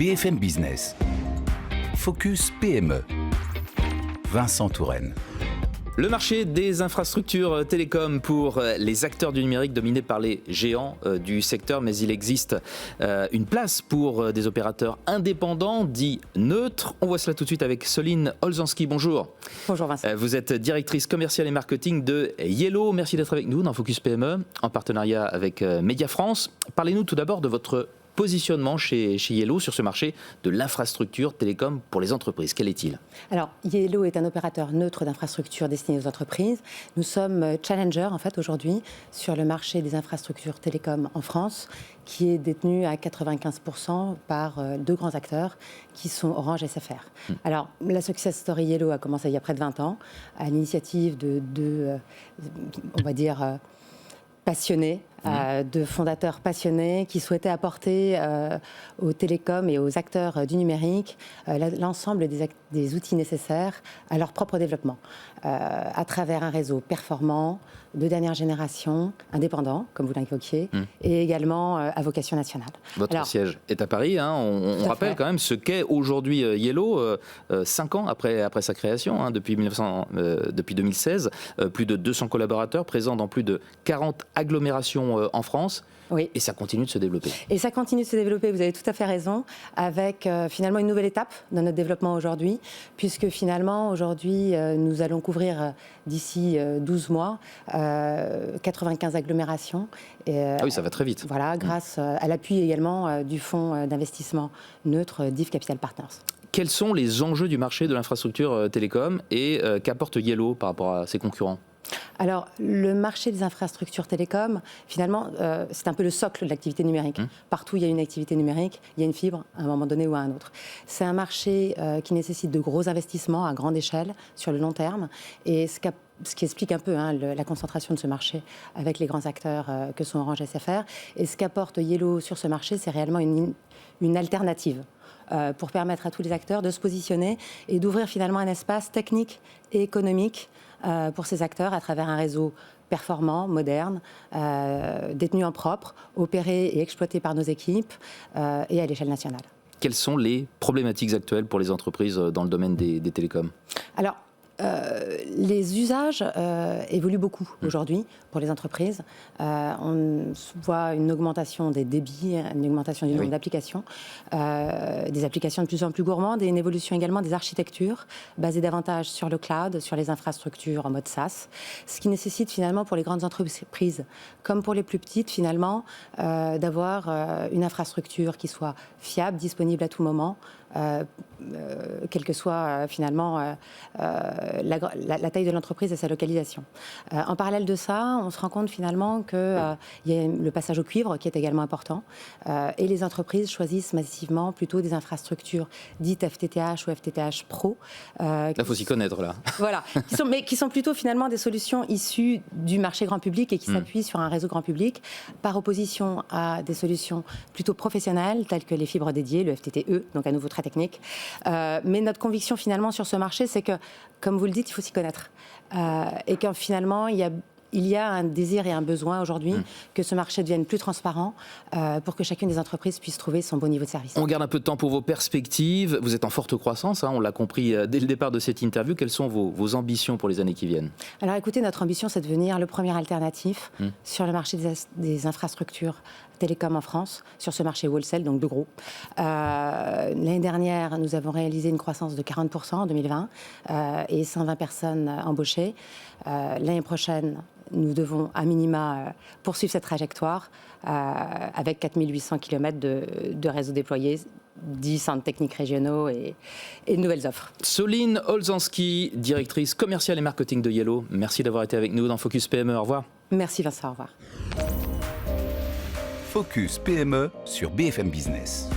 BFM Business. Focus PME. Vincent Touraine. Le marché des infrastructures télécom pour les acteurs du numérique dominé par les géants du secteur, mais il existe une place pour des opérateurs indépendants, dits neutres. On voit cela tout de suite avec Soline Olzanski. Bonjour. Bonjour Vincent. Vous êtes directrice commerciale et marketing de Yellow. Merci d'être avec nous dans Focus PME, en partenariat avec Média France. Parlez-nous tout d'abord de votre positionnement chez Yellow sur ce marché de l'infrastructure télécom pour les entreprises. Quel est-il ? Alors, Yellow est un opérateur neutre d'infrastructures destiné aux entreprises. Nous sommes challenger, en fait, aujourd'hui, sur le marché des infrastructures télécom en France, qui est détenu à 95% par deux grands acteurs, qui sont Orange et SFR. Alors, la success story Yellow a commencé il y a près de 20 ans, à l'initiative de on va dire, passionnés, de fondateurs passionnés qui souhaitaient apporter aux télécoms et aux acteurs du numérique l'ensemble des outils nécessaires à leur propre développement, à travers un réseau performant, de dernière génération, indépendant, comme vous l'invoquiez, et également à vocation nationale. Votre siège est à Paris, hein. On rappelle quand même ce qu'est aujourd'hui Yellow, 5 ans après sa création, hein, depuis 2016, plus de 200 collaborateurs présents dans plus de 40 agglomérations en France. Oui. Et ça continue de se développer. Et ça continue de se développer, vous avez tout à fait raison, avec finalement une nouvelle étape dans notre développement aujourd'hui, puisque finalement aujourd'hui nous allons couvrir d'ici 12 mois 95 agglomérations. Ah oui, ça va très vite. Voilà, grâce à l'appui également du fonds d'investissement neutre DIF Capital Partners. Quels sont les enjeux du marché de l'infrastructure télécom et qu'apporte Yellow par rapport à ses concurrents ? Alors, le marché des infrastructures télécom, finalement, c'est un peu le socle de l'activité numérique. Partout où il y a une activité numérique, il y a une fibre à un moment donné ou à un autre. C'est un marché qui nécessite de gros investissements à grande échelle, sur le long terme. Et ce qui explique un peu la concentration de ce marché avec les grands acteurs que sont Orange et SFR. Et ce qu'apporte Yellow sur ce marché, c'est réellement une alternative pour permettre à tous les acteurs de se positionner et d'ouvrir finalement un espace technique et économique pour ces acteurs à travers un réseau performant, moderne, détenu en propre, opéré et exploité par nos équipes et à l'échelle nationale. Quelles sont les problématiques actuelles pour les entreprises dans le domaine des télécoms ? Alors, les usages évoluent beaucoup aujourd'hui pour les entreprises. On voit une augmentation des débits, une augmentation du nombre d'applications, des applications de plus en plus gourmandes et une évolution également des architectures basées davantage sur le cloud, sur les infrastructures en mode SaaS, ce qui nécessite finalement pour les grandes entreprises comme pour les plus petites finalement d'avoir une infrastructure qui soit fiable, disponible à tout moment, quelle que soit finalement la taille de l'entreprise et sa localisation. En parallèle de ça, on se rend compte finalement qu'il y a le passage au cuivre qui est également important et les entreprises choisissent massivement plutôt des infrastructures dites FTTH ou FTTH Pro. Là, il faut s'y connaître, là. Voilà, qui sont plutôt finalement des solutions issues du marché grand public et qui s'appuient sur un réseau grand public, par opposition à des solutions plutôt professionnelles telles que les fibres dédiées, le FTTE, donc à nouveau très technique. Mais notre conviction finalement sur ce marché, c'est que, comme vous le dites, il faut s'y connaître. Et que finalement, il y a un désir et un besoin aujourd'hui que ce marché devienne plus transparent pour que chacune des entreprises puisse trouver son bon niveau de service. On garde un peu de temps pour vos perspectives. Vous êtes en forte croissance, hein, on l'a compris dès le départ de cette interview. Quelles sont vos ambitions pour les années qui viennent ? Alors écoutez, notre ambition, c'est de devenir le premier alternatif sur le marché des infrastructures télécom en France, sur ce marché wholesale, donc de gros. L'année dernière, nous avons réalisé une croissance de 40% en 2020 et 120 personnes embauchées. L'année prochaine, nous devons à minima poursuivre cette trajectoire avec 4800 km de réseau déployé, 10 centres techniques régionaux et de nouvelles offres. Soline Olzanski, directrice commerciale et marketing de Yellow. Merci d'avoir été avec nous dans Focus PME. Au revoir. Merci Vincent, au revoir. Focus PME sur BFM Business.